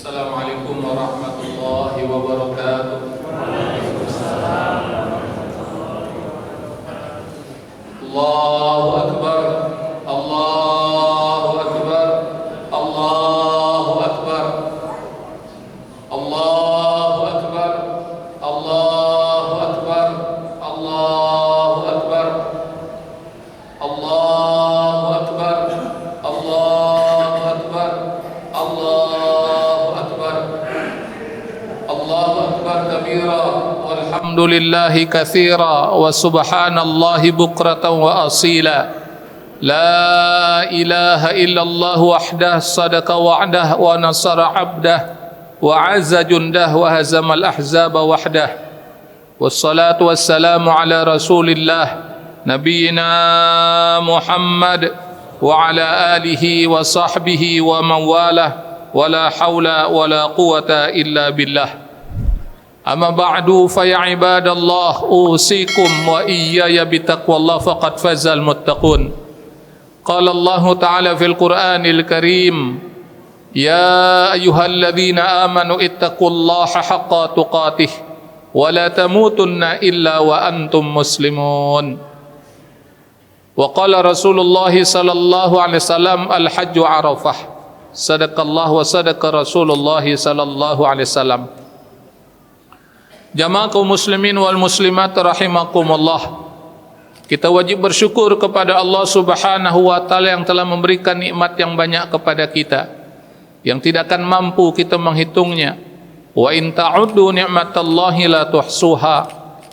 Assalamualaikum warahmatullahi wabarakatuh. Allahu Akbar, Allahu Akbar, Allahu Akbar, Allahu Akbar, Allahu Akbar, Allahu Akbar, Allahu Akbar, Allahu Akbar, Allahu Akbar, Allahu Akbar kabira, walhamdulillahi katsira, wa subhanallahi bukratan wa asila. La ilaha illallah wahdah sadaqa wa'dah wa nasara abdah wa azza jundah wa hazamal ahzaba wahdah. Wassalatu wassalamu ala rasulillah nabiyyina Muhammad wa ala alihi wa sahbihi wa man walah, wa la hawla wa la quwata illa billah. Amma ba'du, fa ya ibadallah, usikum wa iyaya bitaqwallah faqad fazal muttaqun. Qala Allah Ta'ala fil Qur'anil Karim, ya ayyuhalladzina amanu ittaqullaha haqqa tuqatih wa la tamutunna illa wa antum muslimun. Wa qala Rasulullah sallallahu alaihi wasallam, al-hajju arafah. Sadaqallah wa sadaqa Rasulullah sallallahu alaihi wasallam. Jamaah kaum muslimin wal muslimat rahimakumullah, kita wajib bersyukur kepada Allah Subhanahu wa taala yang telah memberikan nikmat yang banyak kepada kita, yang tidak akan mampu kita menghitungnya. Wa in ta'uddu ni'matallahi la tuhsuha.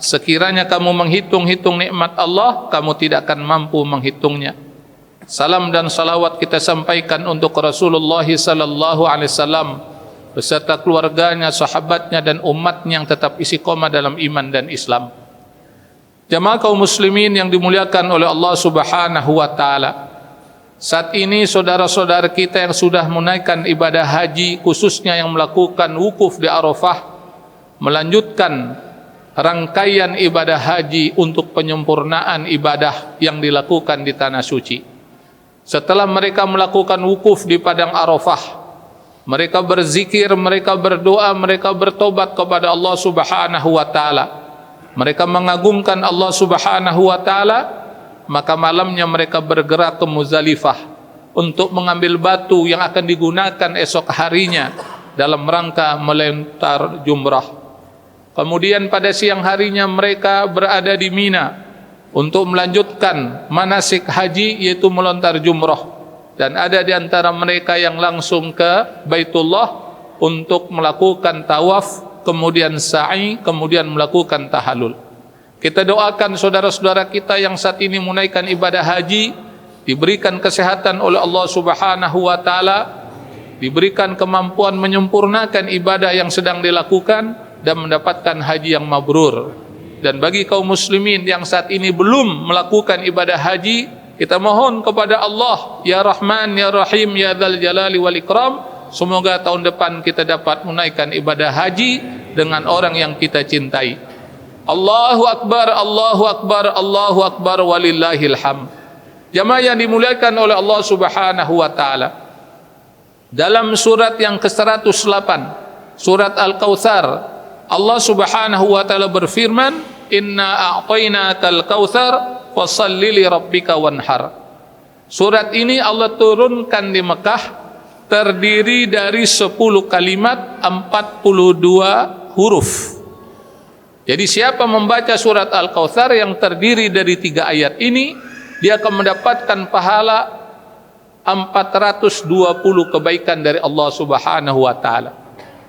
Sekiranya kamu menghitung-hitung nikmat Allah, kamu tidak akan mampu menghitungnya. Salam dan salawat kita sampaikan untuk Rasulullah sallallahu alaihi wasallam beserta keluarganya, sahabatnya dan umatnya yang tetap istiqomah dalam iman dan Islam. Jamaah kaum muslimin yang dimuliakan oleh Allah Subhanahu wa taala, saat ini saudara-saudara kita yang sudah menunaikan ibadah haji, khususnya yang melakukan wukuf di Arafah, melanjutkan rangkaian ibadah haji untuk penyempurnaan ibadah yang dilakukan di tanah suci. Setelah mereka melakukan wukuf di padang Arafah, mereka berzikir, mereka berdoa, mereka bertobat kepada Allah Subhanahu wa taala. Mereka mengagungkan Allah Subhanahu wa taala, maka malamnya mereka bergerak ke Muzdalifah untuk mengambil batu yang akan digunakan esok harinya dalam rangka melempar jumrah. Kemudian pada siang harinya mereka berada di Mina untuk melanjutkan manasik haji, yaitu melontar jumrah. Dan ada di antara mereka yang langsung ke Baitullah untuk melakukan tawaf, kemudian sa'i, kemudian melakukan tahallul. Kita doakan saudara-saudara kita yang saat ini menunaikan ibadah haji, diberikan kesehatan oleh Allah Subhanahu wa taala, diberikan kemampuan menyempurnakan ibadah yang sedang dilakukan dan mendapatkan haji yang mabrur. Dan bagi kaum muslimin yang saat ini belum melakukan ibadah haji, kita mohon kepada Allah, ya Rahman, ya Rahim, ya Dzal Jalali wal Ikram, semoga tahun depan kita dapat menunaikan ibadah haji dengan orang yang kita cintai. Allahu Akbar, Allahu Akbar, Allahu Akbar, walillahil hamd. Jamaah yang dimuliakan oleh Allah Subhanahu wa taala, dalam surat yang ke-108, surat Al-Kautsar, Allah Subhanahu wa taala berfirman, inna a'tainakal kautsar fasalli li rabbika wanhar. Surat ini Allah turunkan di Mekah, terdiri dari 10 kalimat, 42 huruf. Jadi siapa membaca surat Al-Kautsar yang terdiri dari 3 ayat ini, dia akan mendapatkan pahala 420 kebaikan dari Allah Subhanahu wa taala.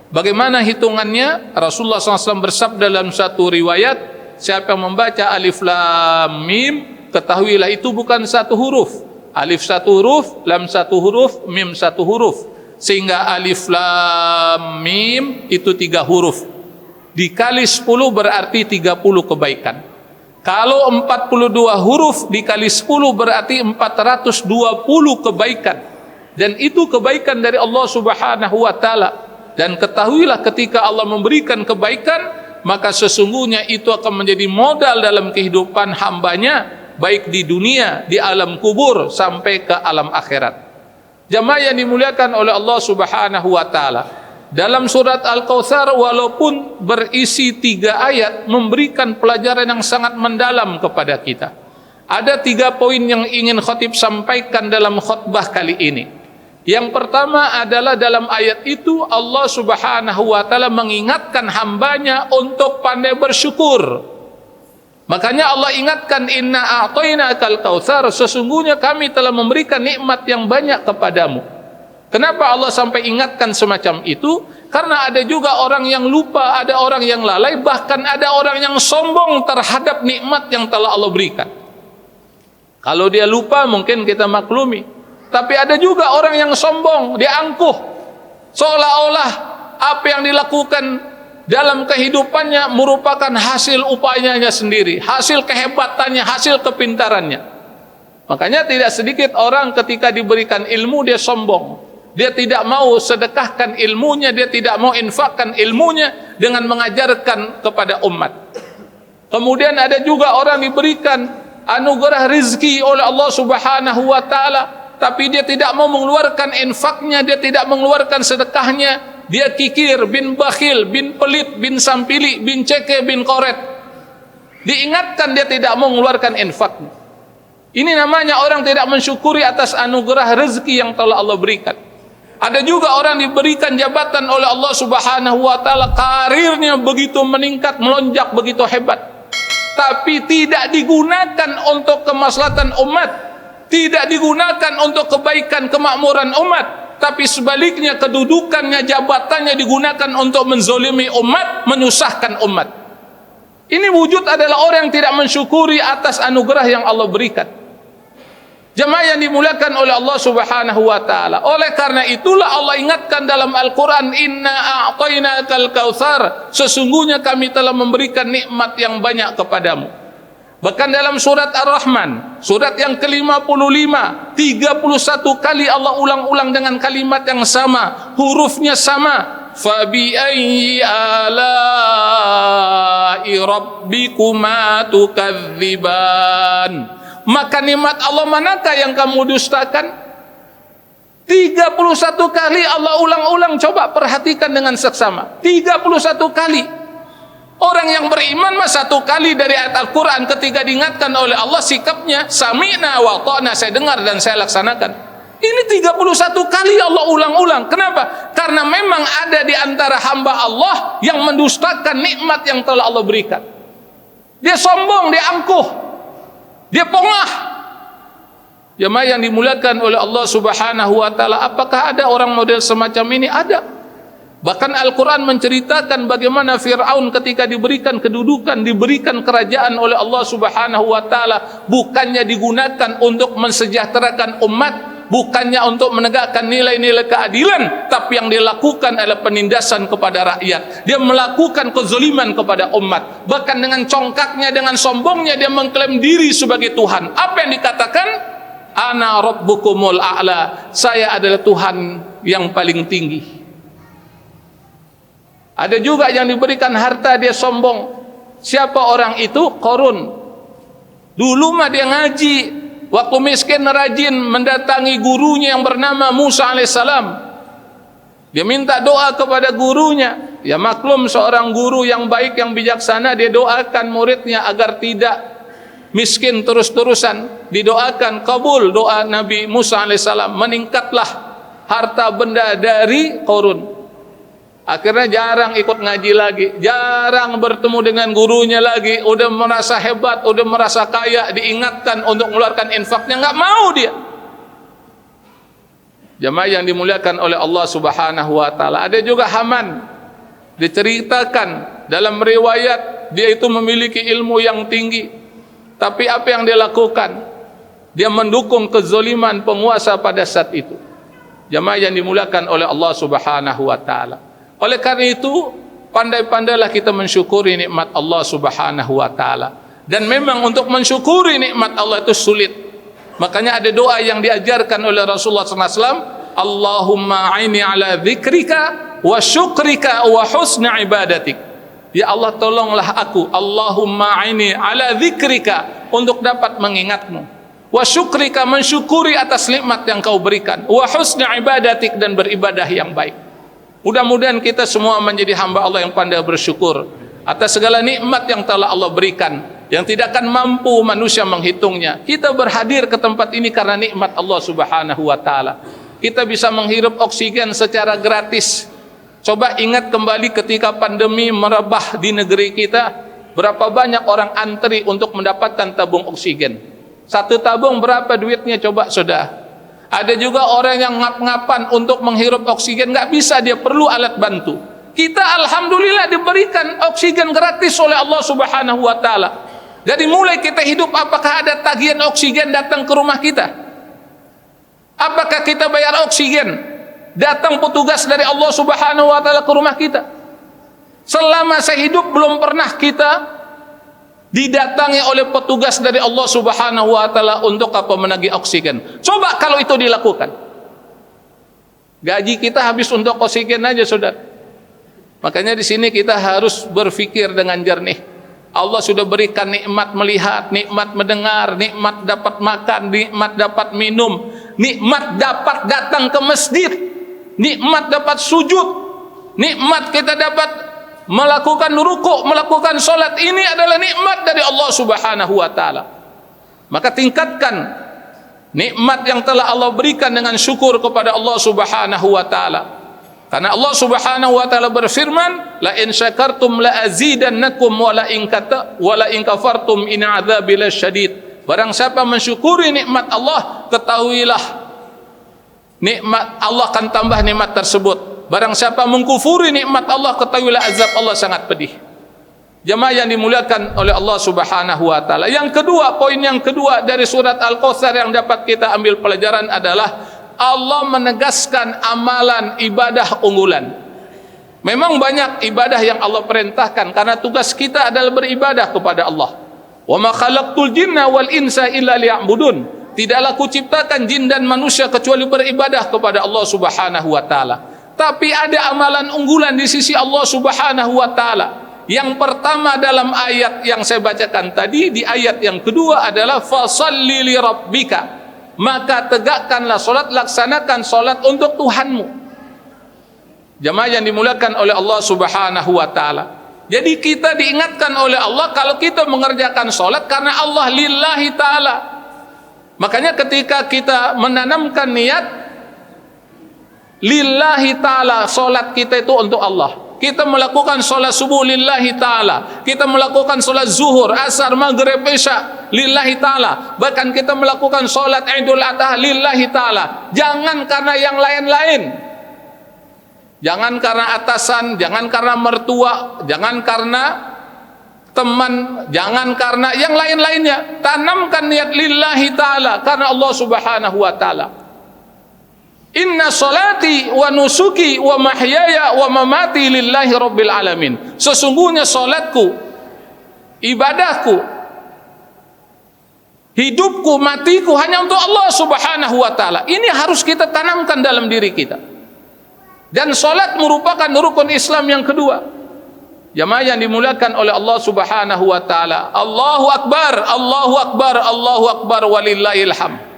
Bagaimana hitungannya? Rasulullah SAW bersabda dalam satu riwayat, siapa yang membaca alif lam mim, ketahuilah itu bukan satu huruf. Alif satu huruf, lam satu huruf, mim satu huruf. Sehingga alif lam mim itu 3 huruf. Dikali 10 berarti 30 kebaikan. Kalau 42 huruf dikali 10 berarti 420 kebaikan. Dan itu kebaikan dari Allah Subhanahu wa taala. Dan ketahuilah ketika Allah memberikan kebaikan, maka sesungguhnya itu akan menjadi modal dalam kehidupan hambanya, baik di dunia, di alam kubur, sampai ke alam akhirat. Jamaah yang dimuliakan oleh Allah Subhanahu wa taala, dalam surat Al-Kautsar walaupun berisi 3 ayat memberikan pelajaran yang sangat mendalam kepada kita. Ada 3 poin yang ingin khatib sampaikan dalam khutbah kali ini. Yang pertama adalah dalam ayat itu Allah Subhanahu wa taala mengingatkan hambanya untuk pandai bersyukur. Makanya Allah ingatkan, inna a'tainakal kautsar, sesungguhnya kami telah memberikan nikmat yang banyak kepadamu. Kenapa Allah sampai ingatkan semacam itu? Karena ada juga orang yang lupa, ada orang yang lalai, bahkan ada orang yang sombong terhadap nikmat yang telah Allah berikan. Kalau dia lupa mungkin kita maklumi, tapi ada juga orang yang sombong, dia angkuh, seolah-olah apa yang dilakukan dalam kehidupannya merupakan hasil upayanya sendiri, hasil kehebatannya, hasil kepintarannya. Makanya tidak sedikit orang ketika diberikan ilmu dia sombong. Dia tidak mau sedekahkan ilmunya, dia tidak mau infakkan ilmunya dengan mengajarkan kepada umat. Kemudian ada juga orang diberikan anugerah rizki oleh Allah Subhanahu wa taala, tapi dia tidak mau mengeluarkan infaknya, dia tidak mengeluarkan sedekahnya. Dia kikir, bin bakhil, bin pelit, bin sampili, bin ceke, bin koret. Diingatkan dia tidak mau mengeluarkan infaknya. Ini namanya orang tidak mensyukuri atas anugerah rezeki yang telah Allah berikan. Ada juga orang diberikan jabatan oleh Allah Subhanahu wa taala, karirnya begitu meningkat, melonjak begitu hebat, tapi tidak digunakan untuk kemaslahatan umat, tidak digunakan untuk kebaikan kemakmuran umat, tapi sebaliknya kedudukannya, jabatannya digunakan untuk menzolimi umat, menyusahkan umat. Ini wujud adalah orang yang tidak mensyukuri atas anugerah yang Allah berikan. Jemaah yang dimuliakan oleh Allah Subhanahu wa taala. Oleh karena itulah Allah ingatkan dalam Al-Qur'an, inna a'tainakal kautsar, sesungguhnya kami telah memberikan nikmat yang banyak kepadamu. Bahkan dalam surat Ar-Rahman, surat yang ke-55, 31 kali Allah ulang-ulang dengan kalimat yang sama, hurufnya sama. Fabi ayyi ala'i rabbikuma tukadziban. Maka nikmat Allah manakah yang kamu dustakan? 31 kali Allah ulang-ulang, coba perhatikan dengan seksama. 31 kali. Orang yang beriman mah 1 kali dari ayat Al-Quran ketika diingatkan oleh Allah sikapnya sami'na wa ta'na, saya dengar dan saya laksanakan. Ini 31 kali Allah ulang-ulang. Kenapa? Karena memang ada di antara hamba Allah yang mendustakan nikmat yang telah Allah berikan. Dia sombong, dia angkuh, dia pongah. Jemaah yang dimuliakan oleh Allah Subhanahu wa taala, apakah ada orang model semacam ini? Ada. Bahkan Al-Quran menceritakan bagaimana Fir'aun ketika diberikan kedudukan, diberikan kerajaan oleh Allah Subhanahu wa taala, bukannya digunakan untuk mensejahterakan umat, bukannya untuk menegakkan nilai-nilai keadilan, tapi yang dilakukan adalah penindasan kepada rakyat. Dia melakukan kezaliman kepada umat. Bahkan dengan congkaknya, dengan sombongnya dia mengklaim diri sebagai Tuhan. Apa yang dikatakan? Ana rabbukumul a'la, saya adalah Tuhan yang paling tinggi. Ada juga yang diberikan harta dia sombong. Siapa orang itu? Qarun. Dulu mah dia ngaji, waktu miskin rajin mendatangi gurunya yang bernama Musa alaihissalam. Dia minta doa kepada gurunya. Ya maklum seorang guru yang baik, yang bijaksana, dia doakan muridnya agar tidak miskin terus-terusan. Didoakan kabul doa Nabi Musa alaihissalam. Meningkatlah harta benda dari Qarun. Akhirnya jarang ikut ngaji lagi, jarang bertemu dengan gurunya lagi. Udah merasa hebat, udah merasa kaya, diingatkan untuk mengeluarkan infaknya, nggak mau dia. Jemaah yang dimuliakan oleh Allah Subhanahu wa taala. Ada juga Haman. Diceritakan dalam riwayat dia itu memiliki ilmu yang tinggi. Tapi apa yang dia lakukan? Dia mendukung kezaliman penguasa pada saat itu. Jemaah yang dimuliakan oleh Allah Subhanahu wa taala. Oleh karena itu, pandai-pandailah kita mensyukuri nikmat Allah Subhanahu wa taala. Dan memang untuk mensyukuri nikmat Allah itu sulit. Makanya ada doa yang diajarkan oleh Rasulullah SAW, Allahumma aini ala dzikrika wa syukrika wa husna ibadatik. Ya Allah, tolonglah aku, Allahumma aini ala dzikrika, untuk dapat mengingatmu, wa syukrika, mensyukuri atas nikmat yang kau berikan, wa husna ibadatik, dan beribadah yang baik. Mudah-mudahan kita semua menjadi hamba Allah yang pandai bersyukur atas segala nikmat yang telah Allah berikan, yang tidak akan mampu manusia menghitungnya. Kita berhadir ke tempat ini karena nikmat Allah Subhanahu wa taala. Kita bisa menghirup oksigen secara gratis. Coba ingat kembali ketika pandemi merebah di negeri kita, berapa banyak orang antri untuk mendapatkan tabung oksigen. Satu tabung berapa duitnya coba saudara? Ada juga orang yang ngap-ngapan untuk menghirup oksigen, nggak bisa, dia perlu alat bantu. Kita alhamdulillah diberikan oksigen gratis oleh Allah Subhanahu wa taala. Jadi mulai kita hidup, apakah ada tagihan oksigen datang ke rumah kita? Apakah kita bayar oksigen? Datang petugas dari Allah Subhanahu wa taala ke rumah kita? Selama saya hidup belum pernah kita didatangi oleh petugas dari Allah Subhanahu wa taala untuk apa? Menagih oksigen. Coba kalau itu dilakukan. Gaji kita habis untuk oksigen aja, saudara. Makanya di sini kita harus berpikir dengan jernih. Allah sudah berikan nikmat melihat, nikmat mendengar, nikmat dapat makan, nikmat dapat minum, nikmat dapat datang ke masjid, nikmat dapat sujud, nikmat kita dapat melakukan rukuk, melakukan salat. Ini adalah nikmat dari Allah Subhanahu wa taala. Maka tingkatkan nikmat yang telah Allah berikan dengan syukur kepada Allah Subhanahu wa taala. Karena Allah Subhanahu wa taala berfirman, la in syakartum la azidannakum wa la in kafartum in adzabi lasyadid. Barang siapa mensyukuri nikmat Allah, ketahuilah nikmat Allah akan tambah nikmat tersebut. Barang siapa mengkufuri nikmat Allah, ketahuilah azab Allah sangat pedih. Jemaah yang dimuliakan oleh Allah Subhanahu wa taala. Yang kedua, poin yang kedua dari surat Al-Kautsar yang dapat kita ambil pelajaran adalah Allah menegaskan amalan ibadah unggulan. Memang banyak ibadah yang Allah perintahkan karena tugas kita adalah beribadah kepada Allah. Wa ma khalaqtul jinna wal insa illa liya'budun. Tidaklah kuciptakan jin dan manusia kecuali beribadah kepada Allah Subhanahu wa taala. Tapi ada amalan unggulan di sisi Allah Subhanahu wa taala. Yang pertama dalam ayat yang saya bacakan tadi, di ayat yang kedua adalah fasalli li rabbika. Maka tegakkanlah solat, laksanakan solat untuk Tuhanmu. Jemaah yang dimuliakan oleh Allah Subhanahu wa taala. Jadi kita diingatkan oleh Allah kalau kita mengerjakan solat karena Allah lillahi taala. Makanya ketika kita menanamkan niat lillahi ta'ala, solat kita itu untuk Allah. Kita melakukan solat subuh lillahi ta'ala, kita melakukan solat zuhur, asar, maghrib, isya lillahi ta'ala, bahkan kita melakukan solat idul adha lillahi ta'ala. Jangan karena yang lain-lain, jangan karena atasan, jangan karena mertua, jangan karena teman, jangan karena yang lain-lainnya. Tanamkan niat lillahi ta'ala karena Allah Subhanahu wa ta'ala. Inna salati wa nusuki wa mahyaya wa mamati lillahi rabbil alamin. Sesungguhnya salatku, ibadahku, hidupku, matiku hanya untuk Allah Subhanahu wa taala. Ini harus kita tanamkan dalam diri kita. Dan salat merupakan rukun Islam yang kedua. Jamaah yang dimuliakan oleh Allah Subhanahu wa taala. Allahu akbar, Allahu akbar, Allahu akbar walillahil hamd.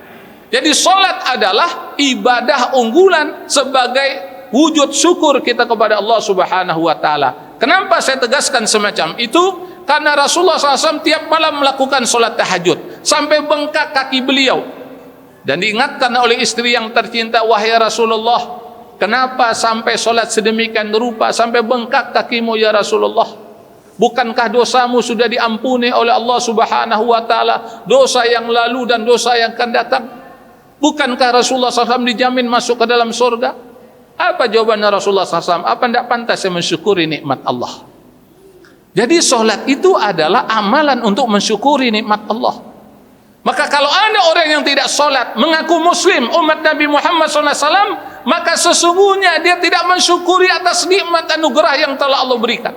Jadi salat adalah ibadah unggulan sebagai wujud syukur kita kepada Allah Subhanahu wa taala. Kenapa saya tegaskan semacam itu? Karena Rasulullah SAW tiap malam melakukan salat tahajud sampai bengkak kaki beliau. Dan diingatkan oleh istri yang tercinta, wahai Rasulullah, kenapa sampai salat sedemikian rupa sampai bengkak kakimu ya Rasulullah? Bukankah dosamu sudah diampuni oleh Allah Subhanahu wa taala? Dosa yang lalu dan dosa yang akan datang. Bukankah Rasulullah SAW dijamin masuk ke dalam surga? Apa jawabannya Rasulullah SAW? Apa tidak pantas saya mensyukuri nikmat Allah? Jadi solat itu adalah amalan untuk mensyukuri nikmat Allah. Maka kalau ada orang yang tidak solat, mengaku muslim, umat Nabi Muhammad SAW, maka sesungguhnya dia tidak mensyukuri atas nikmat anugerah yang telah Allah berikan.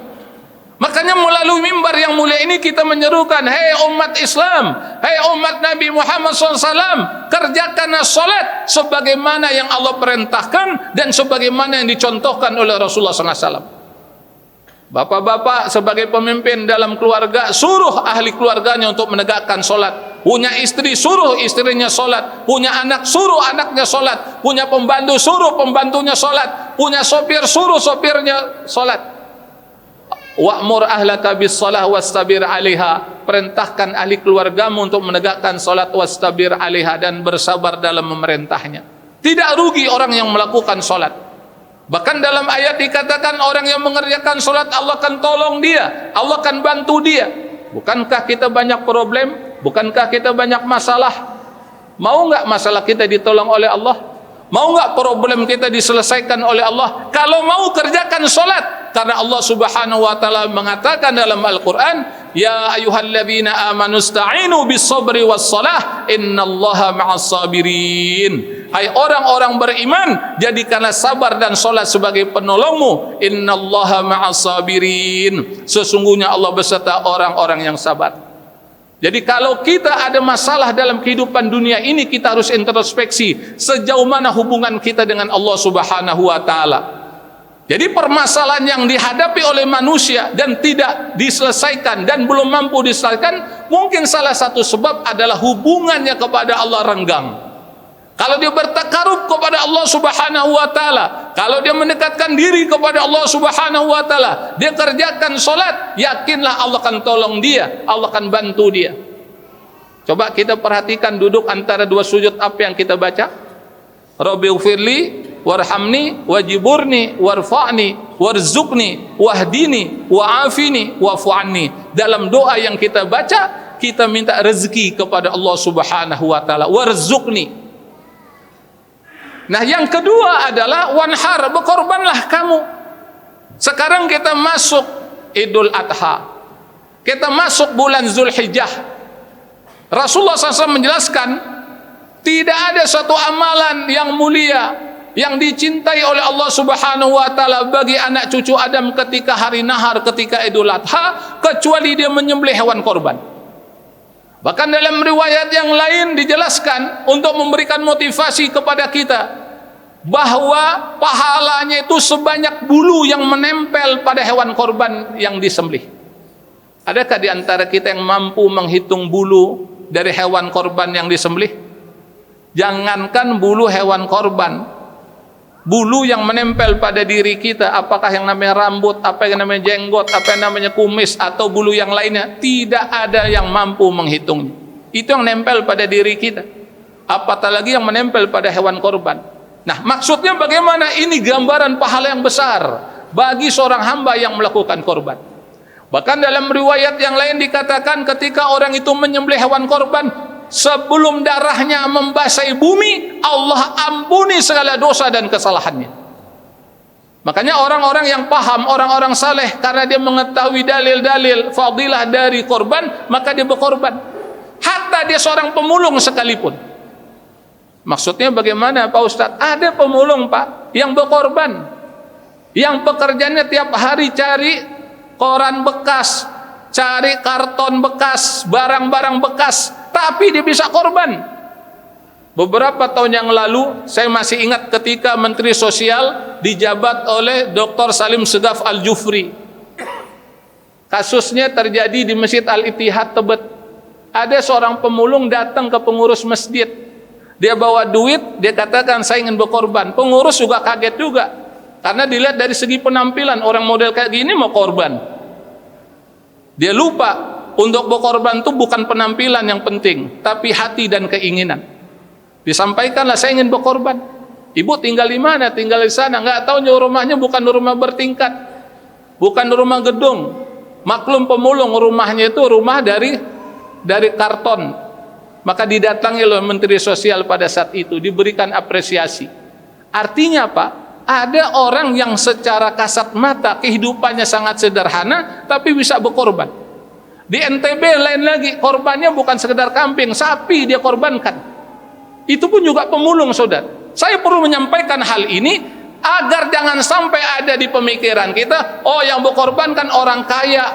Makanya melalui mimbar yang mulia ini kita menyerukan, hei umat Islam, hei umat Nabi Muhammad SAW, kerjakanlah salat sebagaimana yang Allah perintahkan dan sebagaimana yang dicontohkan oleh Rasulullah SAW. Bapak-bapak sebagai pemimpin dalam keluarga, suruh ahli keluarganya untuk menegakkan salat. Punya istri, suruh istrinya salat. Punya anak, suruh anaknya salat. Punya pembantu, suruh pembantunya salat. punya sopir, suruh sopirnya sholat. Wa'mur ahlaka bis shalah wastabir 'alaiha, perintahkan ahli keluargamu untuk menegakkan salat wastabir 'alaiha, dan bersabar dalam memerintahnya. Tidak rugi orang yang melakukan salat. Bahkan dalam ayat dikatakan orang yang mengerjakan salat Allah akan tolong dia, Allah akan bantu dia. Bukankah kita banyak problem? Bukankah kita banyak masalah? Mau enggak masalah kita ditolong oleh Allah? Mau enggak problem kita diselesaikan oleh Allah? Kalau mau, kerjakan salat. Karena Allah Subhanahu wa taala mengatakan dalam Al-Qur'an, ya ayyuhalladzina amanu ista'inu bis-sabri was-shalah innallaha ma'as sabirin. Hai orang-orang beriman, jadikanlah sabar dan salat sebagai penolongmu. Innallaha ma'as sabirin. Sesungguhnya Allah beserta orang-orang yang sabar. Jadi kalau kita ada masalah dalam kehidupan dunia ini, kita harus introspeksi sejauh mana hubungan kita dengan Allah Subhanahu wa taala. Jadi permasalahan yang dihadapi oleh manusia dan tidak diselesaikan dan belum mampu diselesaikan, mungkin salah satu sebab adalah hubungannya kepada Allah renggang. Kalau dia bertakarub kepada Allah Subhanahu wa taala, kalau dia mendekatkan diri kepada Allah Subhanahu wa taala, dia kerjakan salat, yakinlah Allah akan tolong dia, Allah akan bantu dia. Coba kita perhatikan duduk antara dua sujud apa yang kita baca? Rabbighfirli warhamni wajiburni warfa'ni warzuqni wahdini wa'afini wa'fu anni. Dalam doa yang kita baca, kita minta rezeki kepada Allah Subhanahu wa taala, warzuqni. Nah, yang kedua adalah wanhar, berkorbanlah kamu. Sekarang kita masuk Idul Adha, kita masuk bulan Zulhijjah. Rasulullah SAW menjelaskan, tidak ada suatu amalan yang mulia, yang dicintai oleh Allah Subhanahu wa taala bagi anak cucu Adam ketika hari nahar, ketika Idul Adha, kecuali dia menyembelih hewan korban. Bahkan dalam riwayat yang lain dijelaskan untuk memberikan motivasi kepada kita bahwa pahalanya itu sebanyak bulu yang menempel pada hewan korban yang disembelih. Adakah di antara kita yang mampu menghitung bulu dari hewan korban yang disembelih? Jangankan bulu hewan korban, bulu yang menempel pada diri kita, apakah yang namanya rambut, apa yang namanya jenggot, apa yang namanya kumis, atau bulu yang lainnya, tidak ada yang mampu menghitungnya. Itu yang nempel pada diri kita, apatah lagi yang menempel pada hewan korban. Nah, maksudnya bagaimana? Ini gambaran pahala yang besar bagi seorang hamba yang melakukan korban. Bahkan dalam riwayat yang lain dikatakan ketika orang itu menyembelih hewan korban, sebelum darahnya membasahi bumi, Allah ampuni segala dosa dan kesalahannya. Makanya orang-orang yang paham, orang-orang saleh, karena dia mengetahui dalil-dalil fadilah dari korban, maka dia berkorban. Hatta dia seorang pemulung sekalipun. Maksudnya bagaimana Pak Ustadz? Ada pemulung Pak yang berkorban, yang pekerjaannya tiap hari cari koran bekas, cari karton bekas, barang-barang bekas, tapi dia bisa korban. Beberapa tahun yang lalu saya masih ingat ketika Menteri Sosial dijabat oleh Dr. Salim Segaf Al-Jufri. Kasusnya terjadi di Masjid Al-Ittihad Tebet. Ada seorang pemulung datang ke pengurus masjid. Dia bawa duit, dia katakan saya ingin berkorban. Pengurus juga kaget juga, karena dilihat dari segi penampilan orang model kayak gini mau korban. Dia lupa untuk berkorban itu bukan penampilan yang penting, tapi hati dan keinginan. Disampaikanlah saya ingin berkorban. Ibu tinggal di mana? Tinggal di sana. Nggak tahu rumahnya bukan rumah bertingkat, bukan rumah gedung. Maklum pemulung rumahnya itu rumah dari karton. Maka didatangi oleh Menteri Sosial pada saat itu, diberikan apresiasi. Artinya apa? Ada orang yang secara kasat mata kehidupannya sangat sederhana, tapi bisa berkorban. Di NTB lain lagi, korbannya bukan sekedar kambing, sapi dia korbankan. Itu pun juga pemulung, saudara. Saya perlu menyampaikan hal ini agar jangan sampai ada di pemikiran kita, oh yang berkorban kan orang kaya,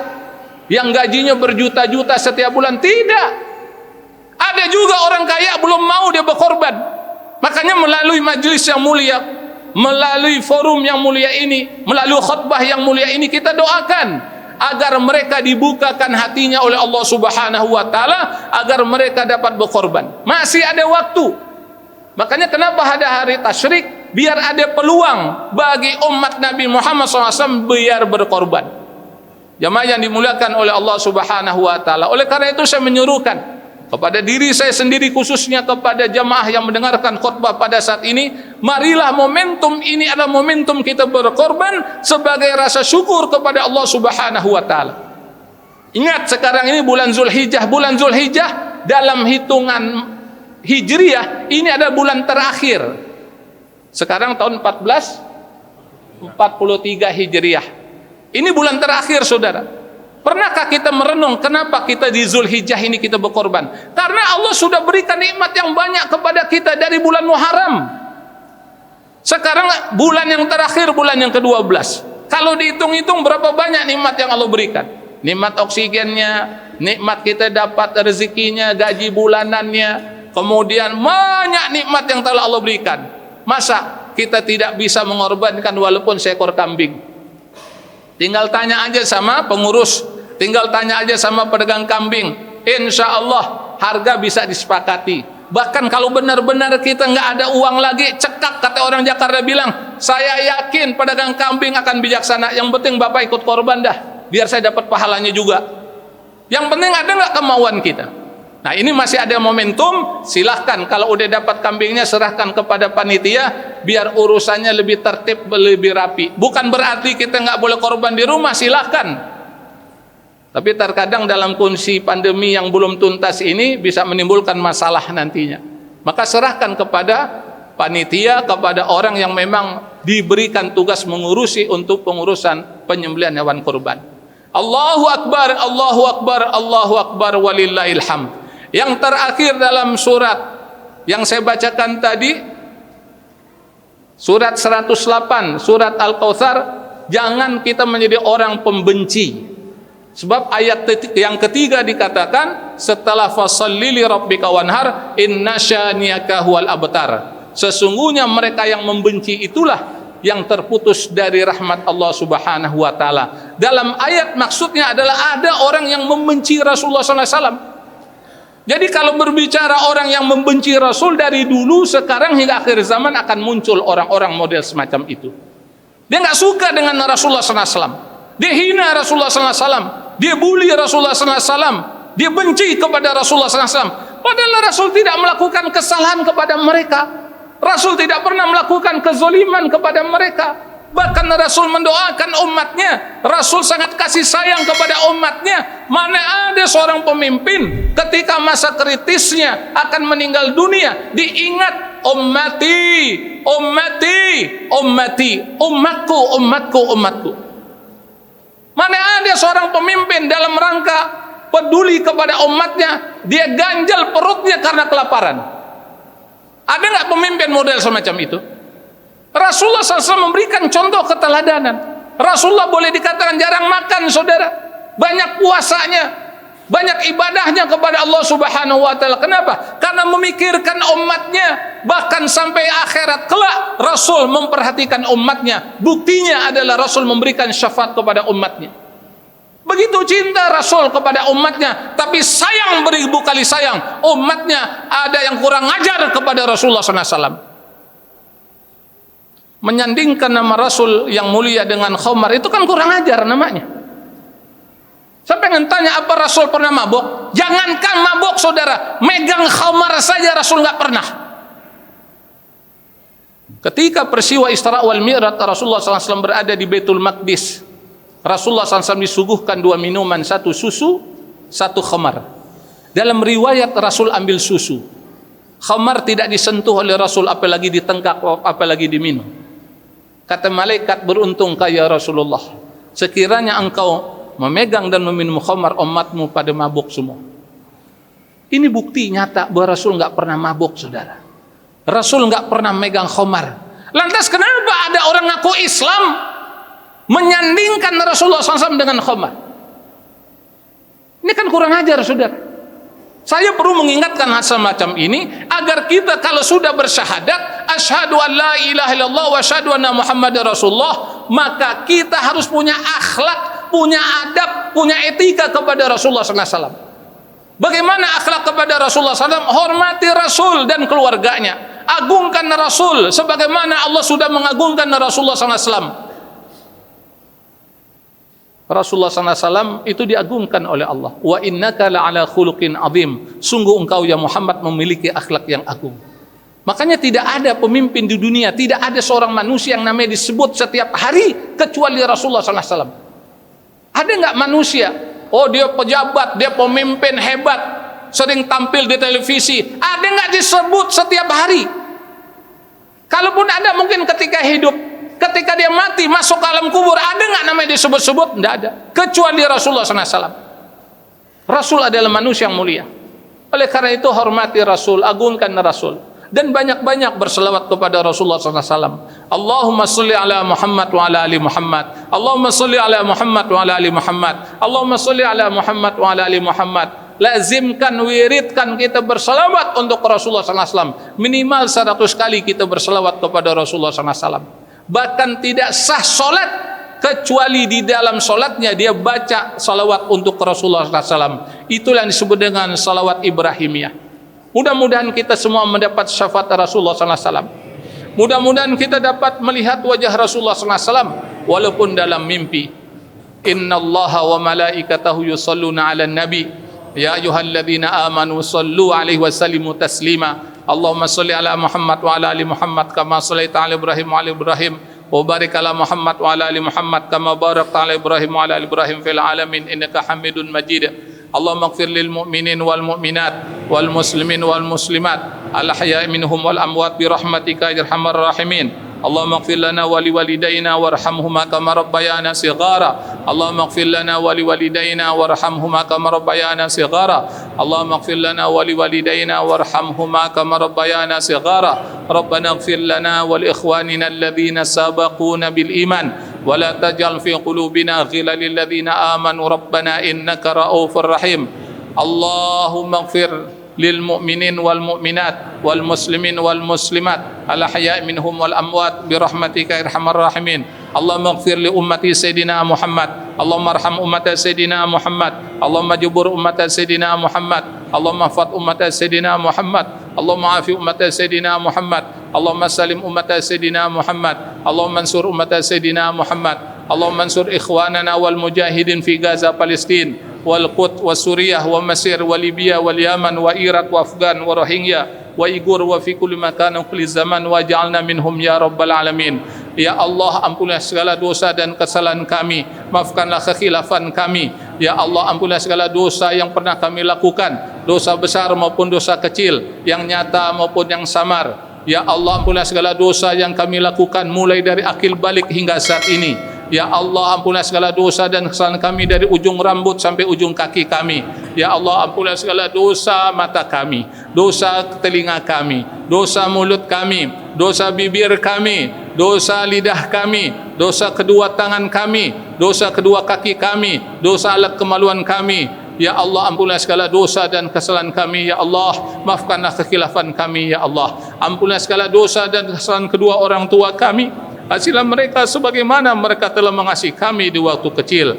yang gajinya berjuta-juta setiap bulan. Tidak. Ada juga orang kaya belum mau dia berkorban. Makanya melalui majelis yang mulia, melalui forum yang mulia ini, melalui khutbah yang mulia ini, kita doakan agar mereka dibukakan hatinya oleh Allah Subhanahu wa taala, agar mereka dapat berkorban. Masih ada waktu. Makanya kenapa ada hari tasyrik, biar ada peluang bagi umat Nabi Muhammad SAW biar berkorban. Jamaah yang dimuliakan oleh Allah Subhanahu wa taala. Oleh karena itu saya menyuruhkan kepada diri saya sendiri, khususnya kepada jamaah yang mendengarkan khutbah pada saat ini, marilah momentum ini adalah momentum kita berkorban sebagai rasa syukur kepada Allah Subhanahu wa taala. Ingat, sekarang ini bulan Zulhijjah. Bulan Zulhijjah dalam hitungan Hijriyah ini adalah bulan terakhir. Sekarang tahun 1443 Hijriyah. Ini bulan terakhir, saudara. Pernahkah kita merenung kenapa kita di Zulhijjah ini kita berkorban? Karena Allah sudah berikan nikmat yang banyak kepada kita dari bulan Muharram. Sekarang bulan yang terakhir, bulan yang ke-12. Kalau dihitung-hitung berapa banyak nikmat yang Allah berikan? Nikmat oksigennya, nikmat kita dapat rezekinya, gaji bulanannya, kemudian banyak nikmat yang telah Allah berikan. Masa kita tidak bisa mengorbankan walaupun seekor kambing? Tinggal tanya aja sama pengurus, tinggal tanya aja sama pedagang kambing. Insya Allah harga bisa disepakati. Bahkan kalau benar-benar kita nggak ada uang lagi, cekak, kata orang Jakarta bilang, saya yakin pedagang kambing akan bijaksana. Yang penting Bapak ikut korban dah, biar saya dapat pahalanya juga. Yang penting ada nggak kemauan kita. Nah, ini masih ada momentum. Silahkan kalau udah dapat kambingnya serahkan kepada panitia biar urusannya lebih tertib, lebih rapi. Bukan berarti kita nggak boleh korban di rumah, silahkan. Tapi terkadang dalam kondisi pandemi yang belum tuntas ini bisa menimbulkan masalah nantinya. Maka serahkan kepada panitia, kepada orang yang memang diberikan tugas mengurusi untuk pengurusan penyembelihan hewan kurban. Allahu Akbar, Allahu Akbar, Allahu Akbar, walillahil hamd. Yang terakhir dalam surat yang saya bacakan tadi, surat 108, surat Al-Kautsar, jangan kita menjadi orang pembenci. Sebab ayat yang ketiga dikatakan, setelah fasalli li rabbika wanhar inna syani'aka huwal abtar. Sesungguhnya mereka yang membenci itulah yang terputus dari rahmat Allah Subhanahu wa taala. Dalam ayat maksudnya adalah ada orang yang membenci Rasulullah SAW. Jadi kalau berbicara orang yang membenci Rasul dari dulu, sekarang hingga akhir zaman akan muncul orang-orang model semacam itu. Dia nggak suka dengan Rasulullah SAW. Dia hina Rasulullah SAW. Dia bully Rasulullah SAW. Dia benci kepada Rasulullah SAW. Padahal Rasul tidak melakukan kesalahan kepada mereka. Rasul tidak pernah melakukan kezaliman kepada mereka. Bahkan Rasul mendoakan umatnya. Rasul sangat kasih sayang kepada umatnya. Mana ada seorang pemimpin ketika masa kritisnya akan meninggal dunia diingat ummati, ummati, ummati, umatku, umatku, umatku. Mana ada seorang pemimpin dalam rangka peduli kepada umatnya dia ganjal perutnya karena kelaparan? Ada nggak pemimpin model semacam itu? Rasulullah SAW memberikan contoh keteladanan. Rasulullah boleh dikatakan jarang makan, saudara. Banyak puasanya, banyak ibadahnya kepada Allah Subhanahu wa taala. Kenapa? Karena memikirkan umatnya. Bahkan sampai akhirat kelak Rasul memperhatikan umatnya. Buktinya adalah Rasul memberikan syafaat kepada umatnya. Begitu cinta Rasul kepada umatnya, tapi sayang beribu kali sayang. Umatnya ada yang kurang ajar kepada Rasulullah SAW. Menyandingkan nama Rasul yang mulia dengan khamar itu kan kurang ajar namanya. Saya pengen tanya, apa Rasul pernah mabuk? Jangankan mabuk, saudara, megang khamar saja Rasul nggak pernah. Ketika peristiwa Isra wal Mi'raj, Rasulullah SAW berada di Baitul Maqdis. Rasulullah SAW disuguhkan dua minuman, satu susu, satu khamar. Dalam riwayat Rasul ambil susu. Khamar tidak disentuh oleh Rasul, apalagi ditengkak, apalagi diminum. Kata malaikat, beruntung kaya Rasulullah, sekiranya engkau memegang dan meminum khamar, umatmu pada mabuk semua. Ini bukti nyata bahwa Rasul nggak pernah mabuk, saudara. Rasul nggak pernah megang khamar. Lantas kenapa ada orang ngaku Islam menyandingkan Rasulullah SAW dengan khamar? Ini kan kurang ajar, saudara. Saya perlu mengingatkan hal semacam ini agar kita kalau sudah bersyahadat asyhadu an la ilaha illallah wa asyhadu anna muhammadar rasulullah, maka kita harus punya akhlak, punya adab, punya etika kepada Rasulullah SAW. Bagaimana akhlak kepada Rasulullah SAW? Hormati Rasul dan keluarganya. agungkan Rasul sebagaimana Allah sudah mengagungkan Rasulullah SAW. Rasulullah SAW itu diagungkan oleh Allah. Wa innaka la'ala khuluqin azim. Sungguh engkau ya Muhammad memiliki akhlak yang agung. Makanya tidak ada pemimpin di dunia, tidak ada seorang manusia yang namanya disebut setiap hari kecuali Rasulullah SAW. Ada nggak manusia? Oh dia pejabat, dia pemimpin hebat, sering tampil di televisi. Ada nggak disebut setiap hari? Kalaupun ada mungkin ketika hidup. Ketika dia mati masuk ke alam kubur, ada nggak namanya disebut-sebut? Tidak ada. Kecuali Rasulullah SAW. Rasul adalah manusia yang mulia. Oleh karena itu hormati Rasul, agungkan Rasul, dan banyak-banyak berselawat kepada Rasulullah SAW. Allahumma salli ala Muhammad wa ala ali Muhammad. Allahumma salli ala Muhammad wa ala ali Muhammad. Allahumma salli ala Muhammad wa ala ali Muhammad. Lazimkan, wiridkan kita berselawat untuk Rasulullah SAW. Minimal 100 kali kita berselawat kepada Rasulullah SAW. Bahkan tidak sah solat kecuali di dalam solatnya dia baca salawat untuk Rasulullah SAW. Itulah yang disebut dengan salawat Ibrahimiyah. Mudah-mudahan kita semua mendapat syafaat Rasulullah SAW. Mudah-mudahan kita dapat melihat wajah Rasulullah SAW walaupun dalam mimpi. Innallaha wa malaikatahu yusalluna 'alan nabi ya ayyuhalladzina amanu sallu 'alaihi wa sallimu taslima. Allahumma salli ala Muhammad wa ala ali Muhammad kama shallaita ala Ibrahim wa ala Ibrahim wa barik ala Muhammad wa ala ali Muhammad kama barakta ala Ibrahim wa ala ali Ibrahim fil alamin innaka Hamidun Majid. Allahumma ighfir lil mu'minin wal mu'minat wal muslimin wal muslimat al ahya'i minhum wal amwat bi rahmatika ya arhamar rahimin. Allahumma ighfir lana wa liwalidayna warhamhuma kama rabbayana shighara. Allahumma ighfir lana wa liwalidayna warhamhuma kama rabbayana shighara. Allahumma ighfir lana wa liwalidayna warhamhuma kama rabbayana shighara. Rabbana ighfir lana wa li ikhwanina alladhina sabaquna bil iman wa la taj'al fi qulubina ghillan lil ladzina amanu rabbana innaka ra'ufur rahim. Allahumma ighfir للمؤمنين والمؤمنات والمسلمين والمسلمات الأحياء منهم والأموات برحمتك يا أرحم الراحمين. اللهم اغفر لأمة سيدنا محمد. اللهم ارحم أمة سيدنا محمد. اللهم جبر أمة سيدنا محمد. اللهم احفظ أمة سيدنا محمد. اللهم عافي أمة سيدنا محمد. اللهم سلم أمة سيدنا محمد. اللهم انصر أمة سيدنا محمد. اللهم انصر إخواننا والمجاهدين في غزة فلسطين والقدس وسوريا ومصر وليبيا واليمن وإيراق وأفغان وروهينجا وإيغور وفي كل مكان وكل zaman waj'alna minhum ya rabbal alamin. Ya Allah, ampunilah segala dosa dan kesalahan kami, maafkanlah kekhilafan kami. Ya Allah, ampunilah segala dosa yang pernah kami lakukan, dosa besar maupun dosa kecil, yang nyata maupun yang samar. Ya Allah, ampunilah segala dosa yang kami lakukan mulai dari akil balik hingga saat ini. Ya Allah, ampunilah segala dosa dan kesalahan kami dari ujung rambut sampai ujung kaki kami. Ya Allah, ampunilah segala dosa mata kami, dosa telinga kami, dosa mulut kami, dosa bibir kami, dosa lidah kami, dosa kedua tangan kami, dosa kedua kaki kami, dosa alat kemaluan kami. Ya Allah, ampunilah segala dosa dan kesalahan kami. Ya Allah, maafkanlah kekhilafan kami. Ya Allah, ampunilah segala dosa dan kesalahan kedua orang tua kami. Kasihlah mereka sebagaimana mereka telah mengasihi kami di waktu kecil.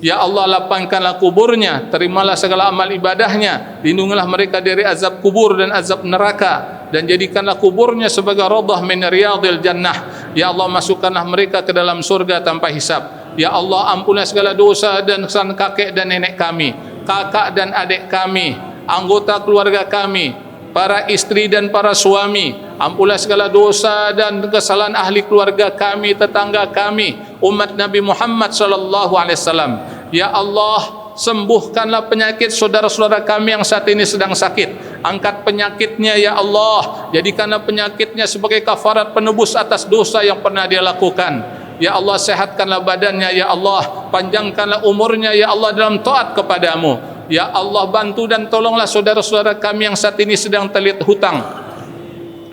Ya Allah, lapangkanlah kuburnya, terimalah segala amal ibadahnya, lindungilah mereka dari azab kubur dan azab neraka, dan jadikanlah kuburnya sebagai raudhah min riyadil jannah. Ya Allah, masukkanlah mereka ke dalam surga tanpa hisab. Ya Allah, ampunilah segala dosa dan kesalahan kakek dan nenek kami, kakak dan adik kami, anggota keluarga kami, para istri dan para suami. Ampunlah segala dosa dan kesalahan ahli keluarga kami, tetangga kami, umat Nabi Muhammad sallallahu alaihi wasallam. Ya Allah, sembuhkanlah penyakit saudara-saudara kami yang saat ini sedang sakit. Angkat penyakitnya ya Allah, jadikanlah penyakitnya sebagai kafarat penebus atas dosa yang pernah dia lakukan. Ya Allah, sehatkanlah badannya ya Allah, panjangkanlah umurnya ya Allah dalam taat kepadamu. Ya Allah, bantu dan tolonglah saudara-saudara kami yang saat ini sedang terlilit hutang.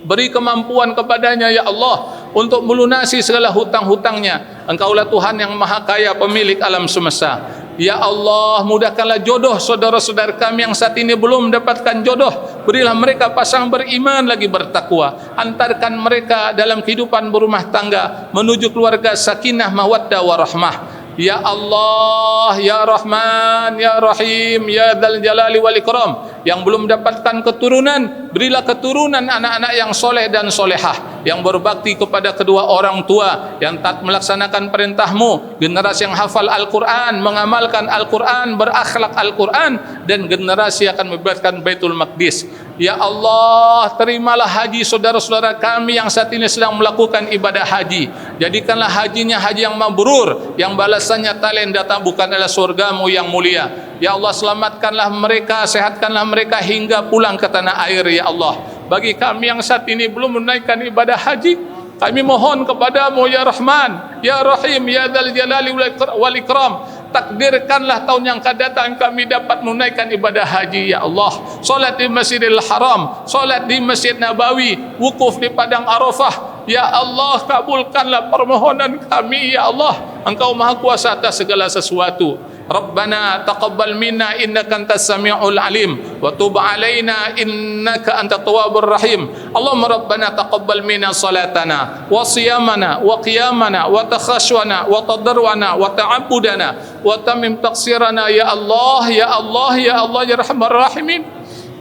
Beri kemampuan kepadanya ya Allah untuk melunasi segala hutang-hutangnya. Engkaulah Tuhan yang maha kaya, pemilik alam semesta. Ya Allah, mudahkanlah jodoh saudara-saudara kami yang saat ini belum mendapatkan jodoh. Berilah mereka pasangan beriman lagi bertakwa. Antarkan mereka dalam kehidupan berumah tangga menuju keluarga sakinah mawaddah warahmah. Ya Allah, Ya Rahman, Ya Rahim, Ya Dzal Jalali wal Ikram. Yang belum mendapatkan keturunan, berilah keturunan anak-anak yang soleh dan solehah, yang berbakti kepada kedua orang tua, yang taat melaksanakan perintahmu, generasi yang hafal Al-Quran, mengamalkan Al-Quran, berakhlak Al-Quran, dan generasi akan membebaskan Baitul Maqdis. Ya Allah, terimalah haji saudara-saudara kami yang saat ini sedang melakukan ibadah haji. Jadikanlah hajinya haji yang mabrur, yang balasannya talen datang bukan adalah surgamu yang mulia. Ya Allah, selamatkanlah mereka, sehatkanlah mereka hingga pulang ke tanah air. Ya Allah, bagi kami yang saat ini belum menaikkan ibadah haji, kami mohon kepadamu Ya Rahman, Ya Rahim, Ya Dzal Jalali wal Ikram, takdirkanlah tahun yang akan datang kami dapat menunaikan ibadah haji. Ya Allah, solat di Masjidil Haram, solat di Masjid Nabawi, wukuf di Padang Arafah. Ya Allah, kabulkanlah permohonan kami. Ya Allah, Engkau Maha Kuasa atas segala sesuatu. Rabbana taqabbal minna innaka antas samiul alim wa tub alaina innaka antat tawwabur rahim. Allahumma rabbana taqabbal minna salatana wa siyamana wa qiyamana wa takhashwana wa tadarrwana wa ta'abbudana wa tamim taqsirana. Ya Allah, Ya Allah, Ya Allah, Ya Rahman Rahimin.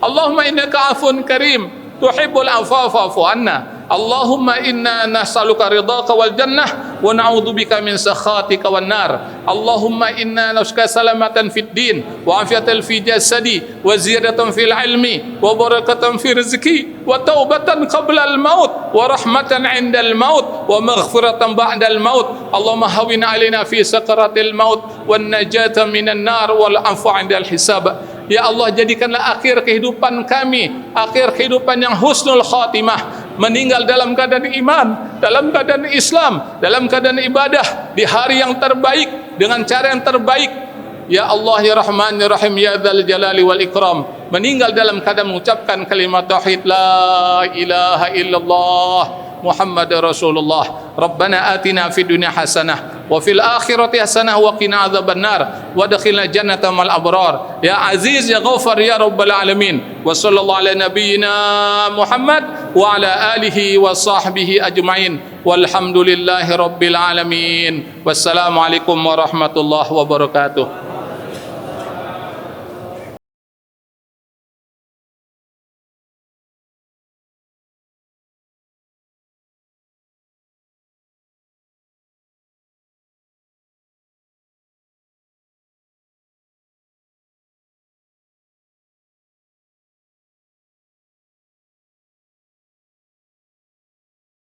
Allahumma innaka afun karim tuhibbul afwa fa'fu anna. Allahumma inna nas'aluka ridhaka wal jannah wa na'udzubika min sakhatika wan nar. Allahumma inna nas'aluka salamatan fid din wa afiatan fi jasadi wa ziyadatan fil ilmi wa barakatan fi rizqi wa taubatan qabla al maut wa rahmatan 'inda al maut wa maghfiratan ba'da al maut. Allahumma hawwin 'alaina fi sakaratil maut wan najata minan nar wal 'afwa 'inda al hisab. Ya Allah, jadikanlah akhir kehidupan kami akhir kehidupan yang husnul khatimah, meninggal dalam keadaan iman, dalam keadaan Islam, dalam keadaan ibadah, di hari yang terbaik, dengan cara yang terbaik. Ya Allah, Ya Rahman, Ya Rahim, Ya Dzal Jalali wal Ikram, meninggal dalam keadaan mengucapkan kalimat tauhid la ilaha illallah Muhammad Rasulullah. Rabbana atina fid dunya hasanah wa fil akhirati hasanah wa qina adzabannar wa adkhilna jannata mal abrar. Ya Aziz, Ya Ghaffar, Ya Rabbal alamin. Wa sallallahu ala nabiyyina Muhammad wa ala alihi wa sahbihi ajma'in. Walhamdulillahi rabbil alamin. Wassalamu alaikum warahmatullahi wabarakatuh.